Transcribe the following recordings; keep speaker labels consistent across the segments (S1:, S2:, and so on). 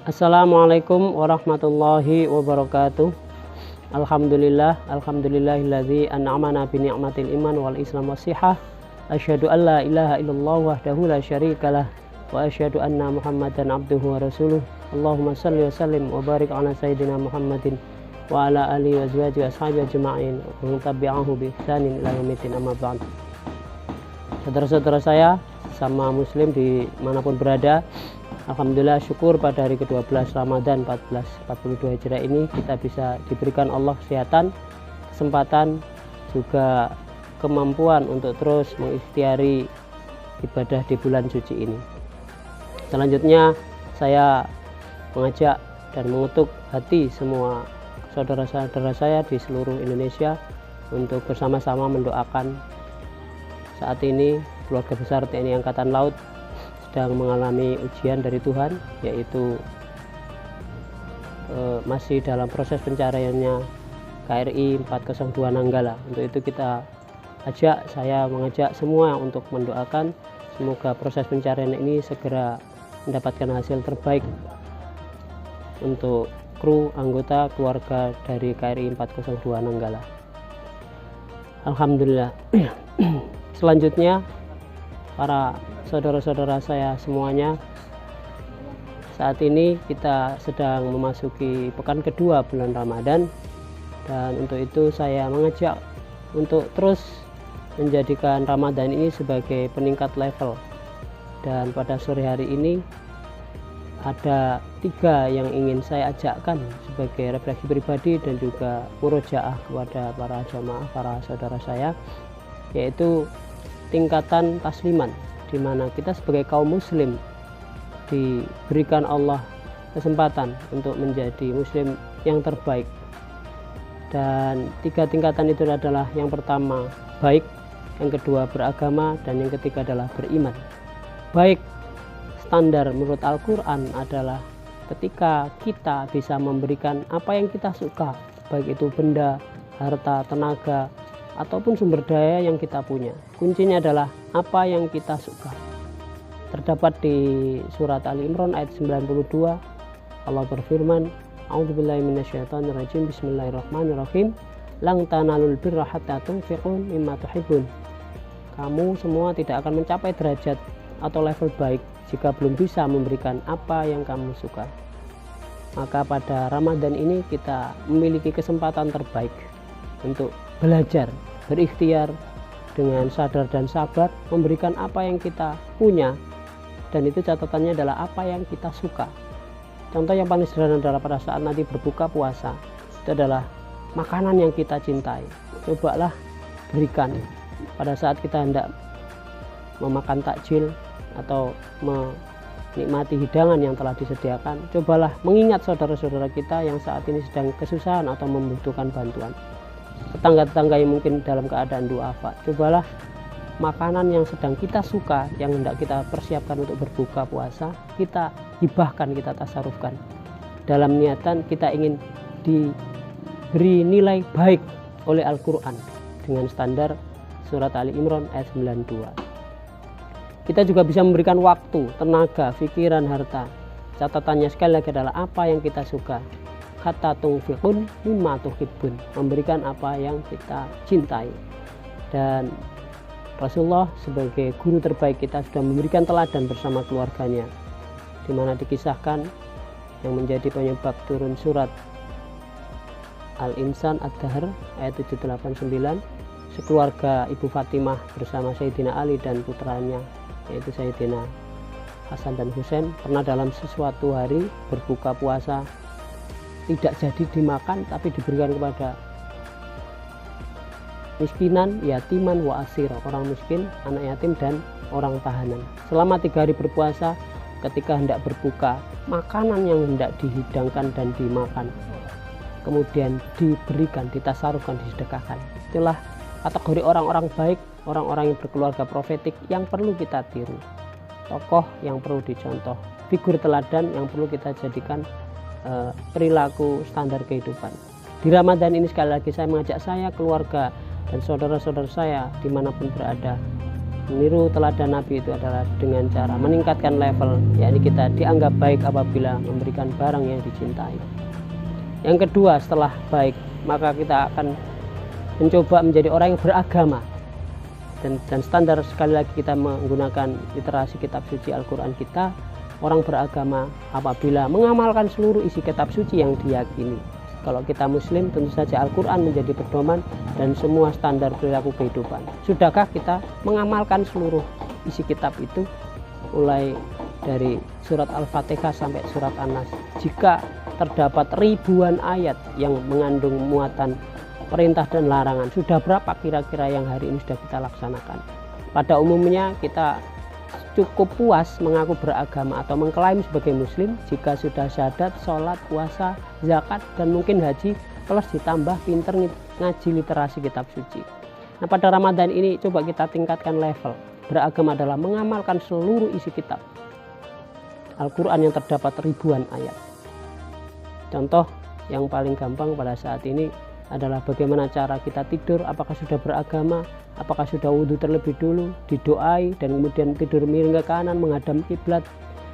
S1: Assalamualaikum warahmatullahi wabarakatuh. Alhamdulillahilladzi an'amana bi ni'matil iman wal islam wassihah. Asyhadu an la ilaha illallah wahdahu la syarikalah wa asyhadu anna Muhammadan abduhu wa rasuluh. Allahumma shalli wa sallim wa barik ala sayyidina Muhammadin wa ala alihi wa azwajihi wa ashabihi ajma'in wa man tabi'ahu bi ihsanin ila yaumiddin, amma ba'd. Saudara-saudara saya sama muslim dimanapun berada, alhamdulillah syukur pada hari ke-12 Ramadan 1442 Hijriah ini kita bisa diberikan Allah kesehatan, kesempatan, juga kemampuan untuk terus mengikhtiari ibadah di bulan suci ini. Selanjutnya saya mengajak dan mengutuk hati semua saudara-saudara saya di seluruh Indonesia untuk bersama-sama mendoakan saat ini keluarga besar TNI Angkatan Laut sedang mengalami ujian dari Tuhan, yaitu masih dalam proses pencariannya KRI 402 Nanggala. Untuk itu saya mengajak semua untuk mendoakan semoga proses pencarian ini segera mendapatkan hasil terbaik untuk kru, anggota, keluarga dari KRI 402 Nanggala. Alhamdulillah. Selanjutnya, para saudara-saudara saya semuanya, saat ini kita sedang memasuki pekan kedua bulan Ramadan, dan untuk itu saya mengajak untuk terus menjadikan Ramadan ini sebagai peningkat level. Dan pada sore hari ini ada 3 yang ingin saya ajakkan sebagai refleksi pribadi dan juga murojaah kepada para jamaah, para saudara saya, yaitu tingkatan tasliman, di mana kita sebagai kaum muslim diberikan Allah kesempatan untuk menjadi muslim yang terbaik. Dan 3 tingkatan itu adalah: yang pertama baik, yang kedua beragama, dan yang ketiga adalah beriman. Baik standar menurut Al-Quran adalah ketika kita bisa memberikan apa yang kita suka, baik itu benda, harta, tenaga, ataupun sumber daya yang kita punya. Kuncinya adalah apa yang kita suka. Terdapat di surat Ali Imran ayat 92, Allah berfirman, A'udzubillahi minasyaitonirrajim, bismillahirrahmanirrahim, Lang tanalul birra hatta tunfiqu mimma tuhibbun. Kamu semua tidak akan mencapai derajat atau level baik jika belum bisa memberikan apa yang kamu suka. Maka pada Ramadan ini kita memiliki kesempatan terbaik untuk belajar, berikhtiar dengan sadar dan sabar, memberikan apa yang kita punya, dan itu catatannya adalah apa yang kita suka. Contoh yang paling sederhana adalah pada saat nanti berbuka puasa, itu adalah makanan yang kita cintai. Cobalah berikan pada saat kita hendak memakan takjil atau menikmati hidangan yang telah disediakan. Cobalah mengingat saudara-saudara kita yang saat ini sedang kesusahan atau membutuhkan bantuan, tetangga-tetangga yang mungkin dalam keadaan duafa. Cobalah makanan yang sedang kita suka, yang hendak kita persiapkan untuk berbuka puasa, kita hibahkan, kita tasarufkan dalam niatan kita ingin diberi nilai baik oleh Al-Quran dengan standar surat Ali Imran ayat 92. Kita juga bisa memberikan waktu, tenaga, pikiran, harta. Catatannya sekali lagi adalah apa yang kita suka. Hatta tunfiqun mimma tuhibbun, memberikan apa yang kita cintai. Dan Rasulullah sebagai guru terbaik kita sudah memberikan teladan bersama keluarganya, di mana dikisahkan yang menjadi penyebab turun surat Al-Insan Ad-Dahr ayat 789, sekeluarga Ibu Fatimah bersama Sayyidina Ali dan putranya yaitu Sayyidina Hasan dan Husain pernah dalam sesuatu hari berbuka puasa tidak jadi dimakan, tapi diberikan kepada miskinan, yatiman, wa asir, orang miskin, anak yatim, dan orang tahanan. Selama 3 hari berpuasa, ketika hendak berbuka, makanan yang hendak dihidangkan dan dimakan kemudian diberikan, ditasarufkan, disedekahkan. Itulah kategori orang-orang baik, orang-orang yang berkeluarga profetik yang perlu kita tiru, tokoh yang perlu dicontoh, figur teladan yang perlu kita jadikan perilaku standar kehidupan. Di Ramadan ini sekali lagi saya mengajak saya, keluarga, dan saudara-saudara saya dimanapun berada Meniru teladan Nabi itu adalah dengan cara meningkatkan level, yakni kita dianggap baik apabila memberikan barang yang dicintai. Yang kedua, setelah baik, maka kita akan mencoba menjadi orang yang beragama. Dan standar, sekali lagi, kita menggunakan literasi kitab suci Al-Quran kita. Orang beragama apabila mengamalkan seluruh isi kitab suci yang diyakini. Kalau kita muslim, tentu saja Al-Quran menjadi pedoman dan semua standar perilaku kehidupan. Sudahkah kita mengamalkan seluruh isi kitab itu, mulai dari surat Al-Fatihah sampai surat An-Nas? Jika terdapat ribuan ayat yang mengandung muatan perintah dan larangan, sudah berapa kira-kira yang hari ini sudah kita laksanakan? Pada umumnya kita cukup puas mengaku beragama atau mengklaim sebagai muslim jika sudah syahadat, sholat, puasa, zakat, dan mungkin haji, plus ditambah pinter ngaji literasi kitab suci. Nah, pada Ramadan ini coba kita tingkatkan level. Beragama adalah mengamalkan seluruh isi kitab Al-Quran yang terdapat ribuan ayat. Contoh yang paling gampang pada saat ini adalah bagaimana cara kita tidur. Apakah sudah beragama, apakah sudah wudhu terlebih dulu, didoai, dan kemudian tidur miring ke kanan menghadap kiblat.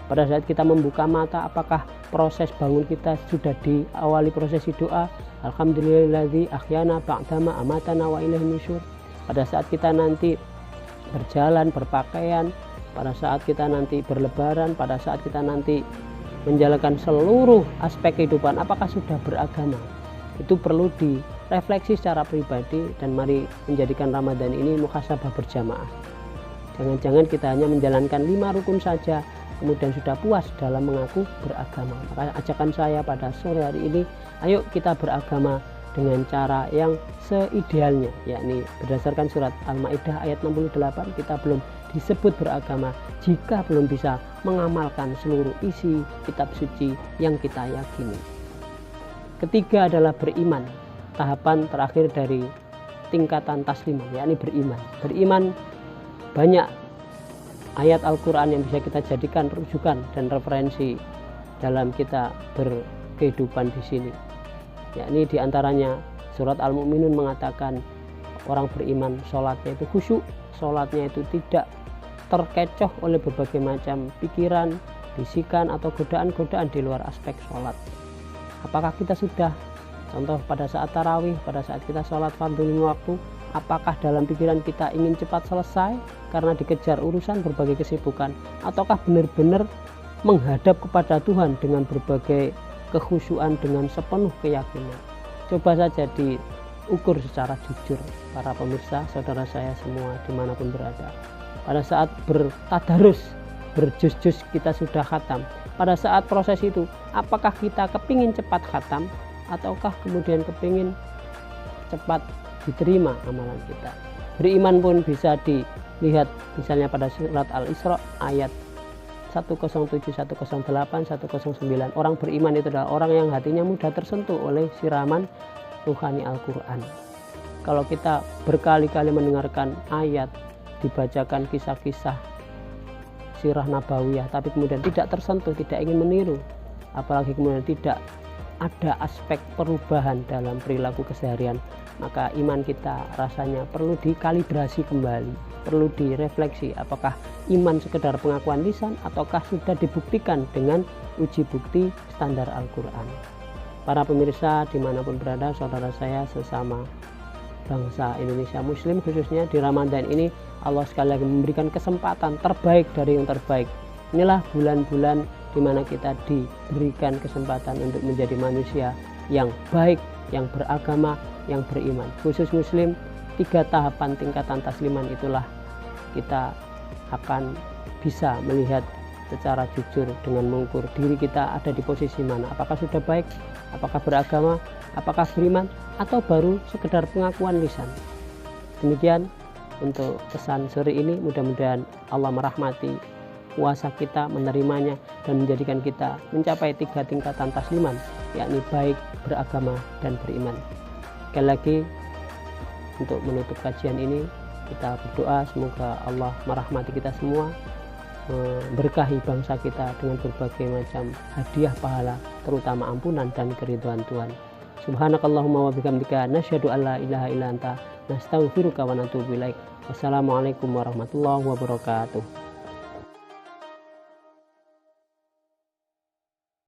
S1: Pada saat kita membuka mata, apakah proses bangun kita sudah diawali prosesi doa, alhamdulillahilladzi ahyana ba'dama amatana wa ilaihin nusyur. Pada saat kita nanti berjalan, berpakaian, pada saat kita nanti berlebaran, pada saat kita nanti menjalankan seluruh aspek kehidupan, apakah sudah beragama? Itu perlu direfleksi secara pribadi, dan mari menjadikan Ramadan ini muhasabah berjamaah. Jangan-jangan kita hanya menjalankan 5 rukun saja, kemudian sudah puas dalam mengaku beragama. Maka ajakan saya pada sore hari ini, ayo kita beragama dengan cara yang seidealnya, yakni berdasarkan surat Al-Maidah ayat 68, kita belum disebut beragama jika belum bisa mengamalkan seluruh isi kitab suci yang kita yakini. Ketiga adalah beriman, tahapan terakhir dari tingkatan tasliman, yakni beriman. Beriman, banyak ayat Al-Quran yang bisa kita jadikan rujukan dan referensi dalam kita berkehidupan di sini. Yakni diantaranya surat Al-Mu'minun mengatakan orang beriman sholatnya itu khusyuk, sholatnya itu tidak terkecoh oleh berbagai macam pikiran, bisikan, atau godaan-godaan di luar aspek sholat. Apakah kita sudah, contoh pada saat tarawih, pada saat kita sholat fardhu lima waktu, apakah dalam pikiran kita ingin cepat selesai karena dikejar urusan berbagai kesibukan, ataukah benar-benar menghadap kepada Tuhan dengan berbagai kekhusyuan dengan sepenuh keyakinan? Coba saja diukur secara jujur para pemirsa, saudara saya semua dimanapun berada. Pada saat bertadarus, berjus-jus kita sudah khatam. Pada saat proses itu, apakah kita kepingin cepat khatam, ataukah kemudian kepingin cepat diterima amalan kita? Beriman pun bisa dilihat misalnya pada surat Al-Isra ayat 107, 108, 109. Orang beriman itu adalah orang yang hatinya mudah tersentuh oleh siraman ruhani Al-Quran. Kalau kita berkali-kali mendengarkan ayat, dibacakan kisah-kisah sirah nabawiyah, tapi kemudian tidak tersentuh, tidak ingin meniru, apalagi kemudian tidak ada aspek perubahan dalam perilaku keseharian, maka iman kita rasanya perlu dikalibrasi kembali, perlu direfleksi. Apakah iman sekedar pengakuan lisan, ataukah sudah dibuktikan dengan uji bukti standar Al-Quran? Para pemirsa dimanapun berada, saudara saya sesama bangsa Indonesia Muslim, khususnya di Ramadan ini, Allah sekali lagi memberikan kesempatan terbaik dari yang terbaik. Inilah bulan-bulan di mana kita diberikan kesempatan untuk menjadi manusia yang baik, yang beragama, yang beriman. Khusus Muslim, 3 tahapan tingkatan tasliman itulah kita akan bisa melihat secara jujur dengan mengukur diri kita ada di posisi mana. Apakah sudah baik, apakah beragama, apakah beriman, atau baru sekedar pengakuan lisan. Demikian untuk pesan sore ini, mudah-mudahan Allah merahmati puasa kita, menerimanya, dan menjadikan kita mencapai 3 tingkatan tasliman, yakni baik, beragama, dan beriman. Sekali lagi, untuk menutup kajian ini, kita berdoa semoga Allah merahmati kita semua, memberkahi bangsa kita dengan berbagai macam hadiah pahala, terutama ampunan dan keridhaan Tuhan. Subhanakallahumma wa bihamdika nasyhadu an la ilaha illa anta nastaghfiruka wa natubu ilaik. Wassalamualaikum warahmatullahi wabarakatuh.